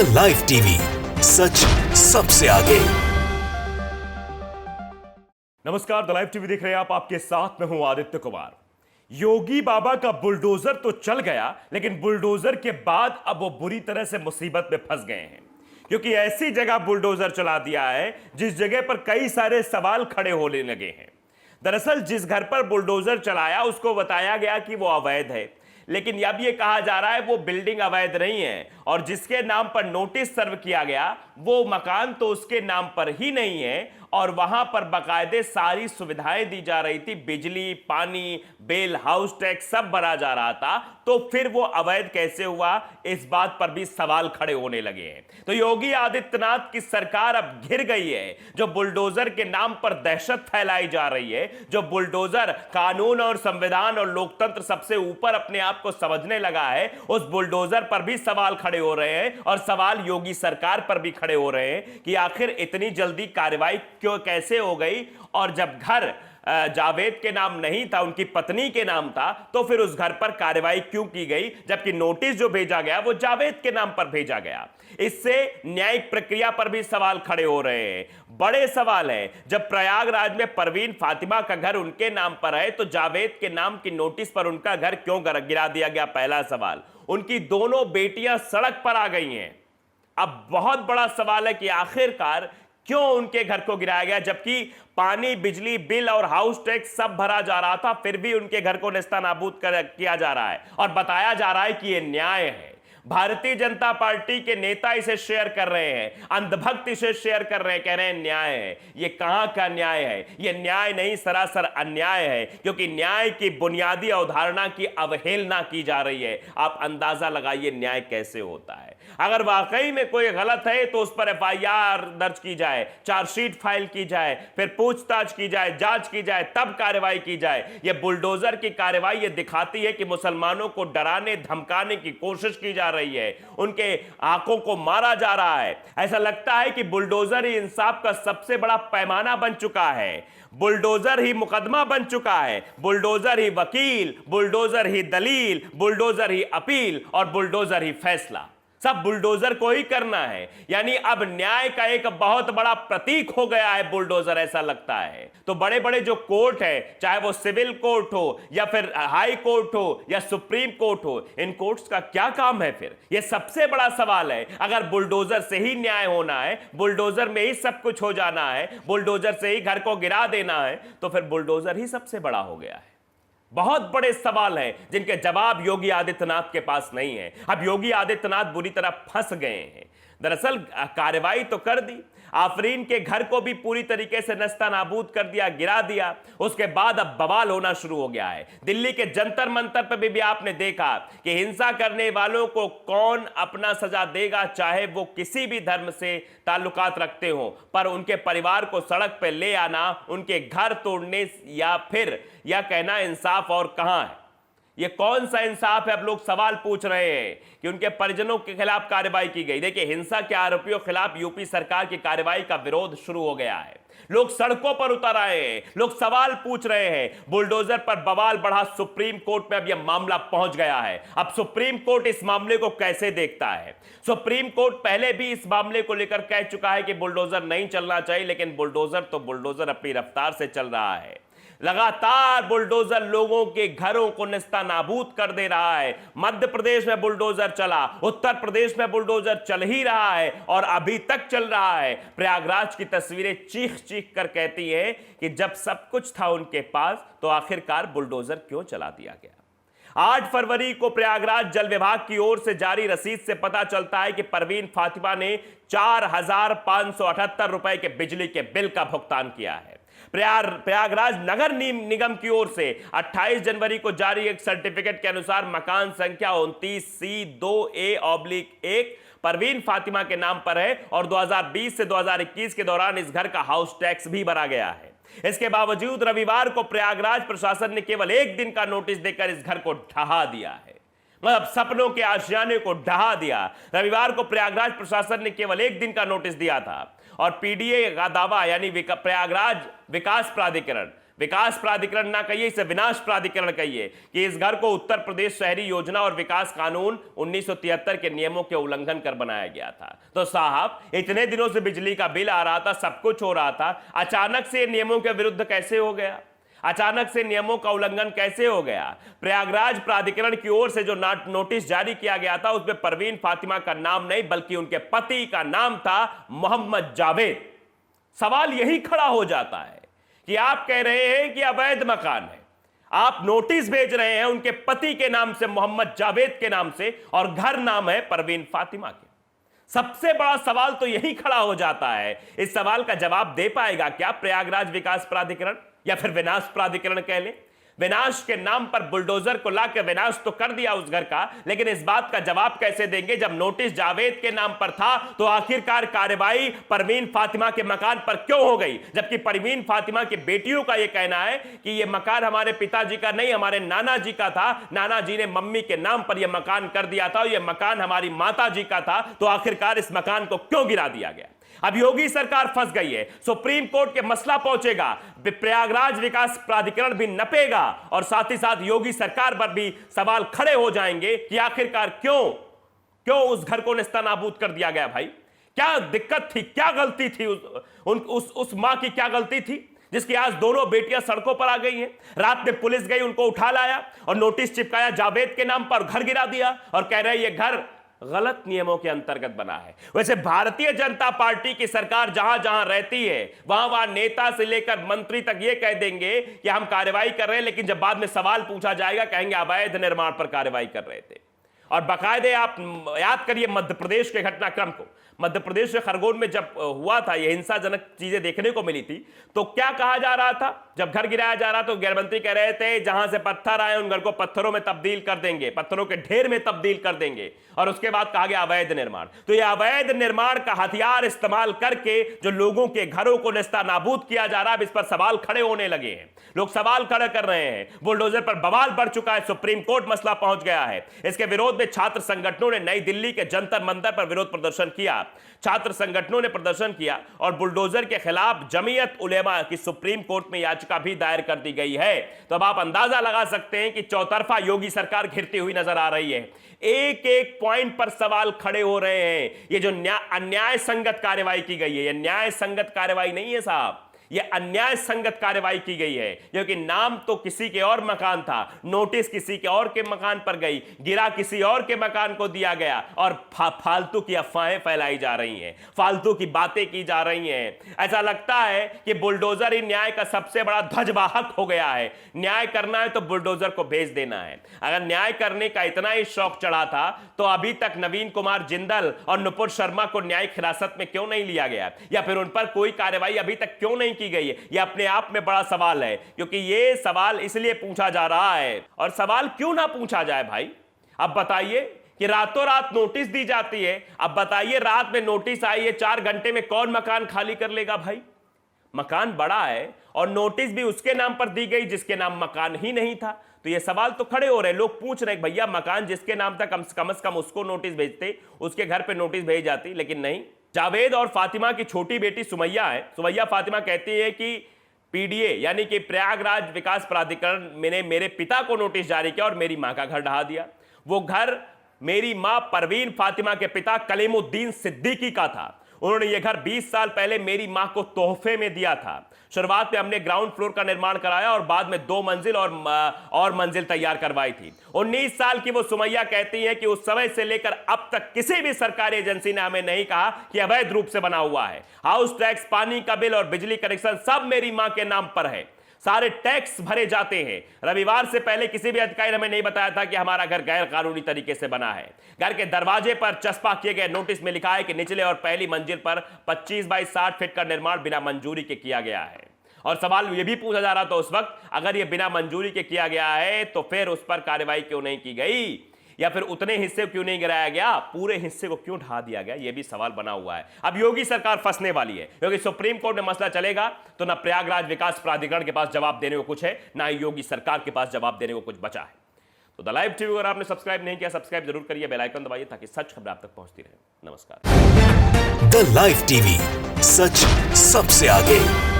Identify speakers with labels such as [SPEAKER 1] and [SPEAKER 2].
[SPEAKER 1] The live TV, सच सबसे आगे।
[SPEAKER 2] नमस्कार, द लाइव टीवी देख रहे हैं आप। आपके साथ में हूं आदित्य कुमार। योगी बाबा का बुलडोजर तो चल गया, लेकिन बुलडोजर के बाद अब वो बुरी तरह से मुसीबत में फंस गए हैं, क्योंकि ऐसी जगह बुलडोजर चला दिया है जिस जगह पर कई सारे सवाल खड़े होने लगे हैं। दरअसल जिस घर पर बुलडोजर चलाया उसको बताया गया कि वो अवैध है, लेकिन अब ये कहा जा रहा है वो बिल्डिंग अवैध नहीं है, और जिसके नाम पर नोटिस सर्व किया गया वो मकान तो उसके नाम पर ही नहीं है, और वहां पर बाकायदे सारी सुविधाएं दी जा रही थी, बिजली, पानी, बिल, हाउस टैक्स सब भरा जा रहा था। तो फिर वो अवैध कैसे हुआ, इस बात पर भी सवाल खड़े होने लगे हैं। तो योगी आदित्यनाथ की सरकार अब घिर गई है। जो बुलडोजर के नाम पर दहशत फैलाई जा रही है, जो बुलडोजर कानून और संविधान और लोकतंत्र सबसे ऊपर अपने आप को समझने लगा है, उस बुलडोजर पर भी सवाल खड़े हो रहे हैं, और सवाल योगी सरकार पर भी खड़े हो रहे हैं कि आखिर इतनी जल्दी कार्रवाई क्यों, कैसे हो गई। और जब घर जावेद के नाम नहीं था, उनकी पत्नी के नाम था, तो फिर उस घर पर कार्रवाई क्यों की गई, जबकि नोटिस जो भेजा गया वो जावेद के नाम पर भेजा गया। इससे न्यायिक प्रक्रिया पर भी सवाल खड़े हो रहे हैं। बड़े सवाल है, जब प्रयागराज में परवीन फातिमा का घर उनके नाम पर है, तो जावेद के नाम की नोटिस पर उनका घर क्यों गिरा दिया गया। पहला सवाल, उनकी दोनों बेटियां सड़क पर आ गई हैं। अब बहुत बड़ा सवाल है कि आखिरकार क्यों उनके घर को गिराया गया, जबकि पानी, बिजली, बिल और हाउस टैक्स सब भरा जा रहा था, फिर भी उनके घर को नेस्तनाबूद किया जा रहा है और बताया जा रहा है कि यह न्याय है। भारतीय जनता पार्टी के नेता इसे शेयर कर रहे हैं, अंधभक्त इसे शेयर कर रहे हैं, कह रहे हैं न्याय है। ये कहां का न्याय है? ये न्याय नहीं, सरासर अन्याय है, क्योंकि न्याय की बुनियादी अवधारणा की अवहेलना की जा रही है। आप अंदाजा लगाइए न्याय कैसे होता है। अगर वाकई में कोई गलत है तो उस पर एफआईआर दर्ज की जाए, चार्जशीट फाइल की जाए, फिर पूछताछ की जाए, जांच की जाए, तब कार्रवाई की जाए। यह बुलडोजर की कार्रवाई ये दिखाती है कि मुसलमानों को डराने धमकाने की कोशिश की जा रही है, उनके आंखों को मारा जा रहा है। ऐसा लगता है कि बुलडोजर ही इंसाफ का सबसे बड़ा पैमाना बन चुका है, बुलडोजर ही मुकदमा बन चुका है, बुलडोजर ही वकील, बुलडोजर ही दलील, बुलडोजर ही अपील और बुलडोजर ही फैसला। सब बुलडोजर को ही करना है। यानी अब न्याय का एक बहुत बड़ा प्रतीक हो गया है बुलडोजर, ऐसा लगता है। तो बड़े बड़े जो कोर्ट है, चाहे वो सिविल कोर्ट हो या फिर हाई कोर्ट हो या सुप्रीम कोर्ट हो, इन कोर्ट्स का क्या काम है फिर? ये सबसे बड़ा सवाल है। अगर बुलडोजर से ही न्याय होना है, बुलडोजर में ही सब कुछ हो जाना है, बुलडोजर से ही घर को गिरा देना है, तो फिर बुलडोजर ही सबसे बड़ा हो गया है। बहुत बड़े सवाल हैं जिनके जवाब योगी आदित्यनाथ के पास नहीं है। अब योगी आदित्यनाथ बुरी तरह फंस गए हैं। दरअसल कार्रवाई तो कर दी, आफरीन के घर को भी पूरी तरीके से नस्तानाबूद कर दिया, गिरा दिया। उसके बाद अब बवाल होना शुरू हो गया है। दिल्ली के जंतर मंतर पर भी आपने देखा कि हिंसा करने वालों को कौन अपना सजा देगा, चाहे वो किसी भी धर्म से ताल्लुकात रखते हो, पर उनके परिवार को सड़क पर ले आना, उनके घर तोड़ने या फिर यह कहना इंसाफ और कहां है? ये कौन सा इंसाफ है? अब लोग सवाल पूछ रहे हैं कि उनके परिजनों के खिलाफ कार्रवाई की गई। देखिए, हिंसा के आरोपियों के खिलाफ यूपी सरकार की कार्रवाई का विरोध शुरू हो गया है। लोग सड़कों पर उतर आए हैं, लोग सवाल पूछ रहे हैं। बुलडोजर पर बवाल बढ़ा, सुप्रीम कोर्ट में अब यह मामला पहुंच गया है। अब सुप्रीम कोर्ट इस मामले को कैसे देखता है? सुप्रीम कोर्ट पहले भी इस मामले को लेकर कह चुका है कि बुलडोजर नहीं चलना चाहिए, लेकिन बुलडोजर तो बुलडोजर अपनी रफ्तार से चल रहा है। लगातार बुलडोजर लोगों के घरों को नेस्तनाबूद कर दे रहा है। मध्य प्रदेश में बुलडोजर चला, उत्तर प्रदेश में बुलडोजर चल ही रहा है और अभी तक चल रहा है। प्रयागराज की तस्वीरें चीख चीख कर कहती हैं कि जब सब कुछ था उनके पास, तो आखिरकार बुलडोजर क्यों चला दिया गया। 8 फरवरी को प्रयागराज जल विभाग की ओर से जारी रसीद से पता चलता है कि परवीन फातिमा ने 4,578 रुपए के बिजली के बिल का भुगतान किया है। प्रयागराज नगर निगम की ओर से 28 जनवरी को जारी एक सर्टिफिकेट के अनुसार मकान संख्या 29C2A/1 परवीन फातिमा के नाम पर है, और 2020 से 2021 के दौरान इस घर का हाउस टैक्स भी भरा गया है। इसके बावजूद रविवार को प्रयागराज प्रशासन ने केवल 1 दिन का नोटिस देकर इस घर को ढहा दिया है। मतलब सपनों के आशियाने को ढहा दिया। रविवार को प्रयागराज प्रशासन ने केवल 1 दिन का नोटिस दिया था, और पीडीए का दावा यानी प्रयागराज विकास प्राधिकरण विकास प्राधिकरण ना कहिए, इसे विनाश प्राधिकरण कहिए, कि इस घर को उत्तर प्रदेश शहरी योजना और विकास कानून 1973 के नियमों के उल्लंघन कर बनाया गया था। तो साहब, इतने दिनों से बिजली का बिल आ रहा था, सब कुछ हो रहा था, अचानक से नियमों के विरुद्ध कैसे हो गया? अचानक से नियमों का उल्लंघन कैसे हो गया? प्रयागराज प्राधिकरण की ओर से जो नोटिस जारी किया गया था, उसमें परवीन फातिमा का नाम नहीं बल्कि उनके पति का नाम था, मोहम्मद जावेद। सवाल यही खड़ा हो जाता है कि आप कह रहे हैं कि अवैध मकान है, आप नोटिस भेज रहे हैं उनके पति के नाम से, मोहम्मद जावेद के नाम से, और घर नाम है परवीन फातिमा के। सबसे बड़ा सवाल तो यही खड़ा हो जाता है। इस सवाल का जवाब दे पाएगा क्या प्रयागराज विकास प्राधिकरण, या फिर विनाश प्राधिकरण कह ले? विनाश के नाम पर बुलडोजर को लाकर विनाश तो कर दिया उस घर का, लेकिन इस बात का जवाब कैसे देंगे जब नोटिस जावेद के नाम पर था तो आखिरकार कार्रवाई परवीन फातिमा के मकान पर क्यों हो गई? जबकि परवीन फातिमा की बेटियों का यह कहना है कि यह मकान हमारे पिताजी का नहीं, हमारे नाना जी का था, नाना जी ने मम्मी के नाम पर यह मकान कर दिया था, यह मकान हमारी माता जी का था, तो आखिरकार इस मकान को क्यों गिरा दिया गया? अब योगी सरकार फंस गई है, सुप्रीम कोर्ट के मसला पहुंचेगा, प्रयागराज विकास प्राधिकरण भी नपेगा, और साथ ही साथ योगी सरकार पर भी सवाल खड़े हो जाएंगे कि आखिरकार क्यों उस घर को नेस्तनाबूद कर दिया गया? भाई, क्या दिक्कत थी, क्या गलती थी? उस मां की क्या गलती थी जिसकी आज दोनों बेटियां सड़कों पर आ गई हैं? रात में पुलिस गई, उनको उठा लाया और नोटिस चिपकाया जावेद के नाम पर, घर गिरा दिया और कह रहे ये घर गलत नियमों के अंतर्गत बना है। वैसे भारतीय जनता पार्टी की सरकार जहां जहां रहती है, वहां नेता से लेकर मंत्री तक ये कह देंगे कि हम कार्रवाई कर रहे हैं, लेकिन जब बाद में सवाल पूछा जाएगा कहेंगे अवैध निर्माण पर कार्रवाई कर रहे थे। और बाकायदे आप याद करिए मध्य प्रदेश के घटनाक्रम को। मध्य प्रदेश के खरगोन में जब हुआ था, ये हिंसाजनक चीजें देखने को मिली थी, तो क्या कहा जा रहा था? जब घर गिराया जा रहा तो गृह मंत्री कह रहे थे जहां से पत्थर आए उन घर को पत्थरों में तब्दील कर देंगे, पत्थरों के ढेर में तब्दील कर देंगे। और उसके बाद कहा गया अवैध निर्माण। तो यह अवैध निर्माण का हथियार इस्तेमाल करके जो लोगों के घरों को नेस्तनाबूद किया जा रहा है, इस पर सवाल खड़े होने लगे हैं। लोग सवाल खड़े कर रहे हैं, बुलडोजर पर बवाल बढ़ चुका है, सुप्रीम कोर्ट मसला पहुंच गया है। इसके विरोध में छात्र संगठनों ने नई दिल्ली के जंतर मंतर पर विरोध प्रदर्शन किया। छात्र संगठनों ने प्रदर्शन किया और बुलडोजर के खिलाफ जमीयत उलेमा की सुप्रीम कोर्ट में याचिका भी दायर कर दी गई है। तो अब आप अंदाजा लगा सकते हैं कि चौतरफा योगी सरकार घिरती हुई नजर आ रही है। एक एक पॉइंट पर सवाल खड़े हो रहे हैं। ये जो अन्याय संगत कार्रवाई की गई है, ये न्याय संगत कार्रवाई नहीं है साहब, यह अन्याय संगत कार्रवाई की गई है, क्योंकि नाम तो किसी के और मकान था, नोटिस किसी के और के मकान पर गई, गिरा किसी और के मकान को दिया गया, और फालतू की अफवाहें फैलाई जा रही हैं, फालतू की बातें की जा रही हैं। ऐसा लगता है कि बुलडोजर ही न्याय का सबसे बड़ा ध्वजवाहक हो गया है। न्याय करना है तो बुलडोजर को भेज देना है। अगर न्याय करने का इतना ही शौक चढ़ा था तो अभी तक नवीन कुमार जिंदल और नुपुर शर्मा को न्यायिक हिरासत में क्यों नहीं लिया गया, या फिर उन पर कोई कार्रवाई अभी तक क्यों नहीं की गई है? यह अपने आप में बड़ा सवाल है, क्योंकि यह सवाल इसलिए पूछा जा रहा है। और सवाल क्यों ना पूछा जाए भाई? अब बताइए कि रातों रात नोटिस दी जाती है, अब बताइए रात में नोटिस आई है, 4 घंटे में कौन मकान खाली कर लेगा भाई? मकान बड़ा है और नोटिस भी उसके नाम पर दी गई जिसके नाम मकान ही नहीं था। तो ये सवाल तो खड़े हो रहे हैं। लोग पूछ रहे हैं भैया मकान जिसके नाम था कम से कम उसको नोटिस भेजते, उसके घर पे नोटिस भेज जाती, लेकिन नहीं। जावेद और फातिमा की छोटी बेटी सुमैया है। सुमैया फातिमा कहती है कि पीडीए यानी कि प्रयागराज विकास प्राधिकरण मैंने मेरे पिता को नोटिस जारी किया और मेरी मां का घर ढहा दिया। वो घर मेरी मां परवीन फातिमा के पिता कलीमुद्दीन सिद्दीकी का था। उन्होंने ये घर 20 साल पहले मेरी मां को तोहफे में दिया था। शुरुआत में हमने ग्राउंड फ्लोर का निर्माण कराया और बाद में 2 मंजिल और मंजिल तैयार करवाई थी। 19 साल की वो सुमैया कहती है कि उस समय से लेकर अब तक किसी भी सरकारी एजेंसी ने हमें नहीं कहा कि अवैध रूप से बना हुआ है। हाउस टैक्स, पानी का बिल और बिजली कनेक्शन सब मेरी मां के नाम पर है। सारे टैक्स भरे जाते हैं। रविवार से पहले किसी भी अधिकारी ने हमें नहीं बताया था कि हमारा घर गैर कानूनी तरीके से बना है। घर के दरवाजे पर चस्पा किए गए नोटिस में लिखा है कि निचले और पहली मंजिल पर 25 बाई 60 फीट का निर्माण बिना मंजूरी के किया गया है। और सवाल यह भी पूछा जा रहा था उस वक्त, अगर यह बिना मंजूरी के किया गया है तो फिर उस पर कार्रवाई क्यों नहीं की गई, या फिर उतने हिस्से क्यों नहीं गिराया गया, पूरे हिस्से को क्यों ढा दिया गया? यह भी सवाल बना हुआ है। अब योगी सरकार फंसने वाली है, क्योंकि सुप्रीम कोर्ट में मसला चलेगा तो ना प्रयागराज विकास प्राधिकरण के पास जवाब देने को कुछ है, ना ही योगी सरकार के पास जवाब देने को कुछ बचा है। तो द लाइव टीवी अगर आपने सब्सक्राइब नहीं किया, सब्सक्राइब जरूर करिए, बेल आइकन दबाइए ताकि सच खबर आप तक पहुंचती रहे। नमस्कार।
[SPEAKER 1] द लाइव टीवी, सच सबसे आगे।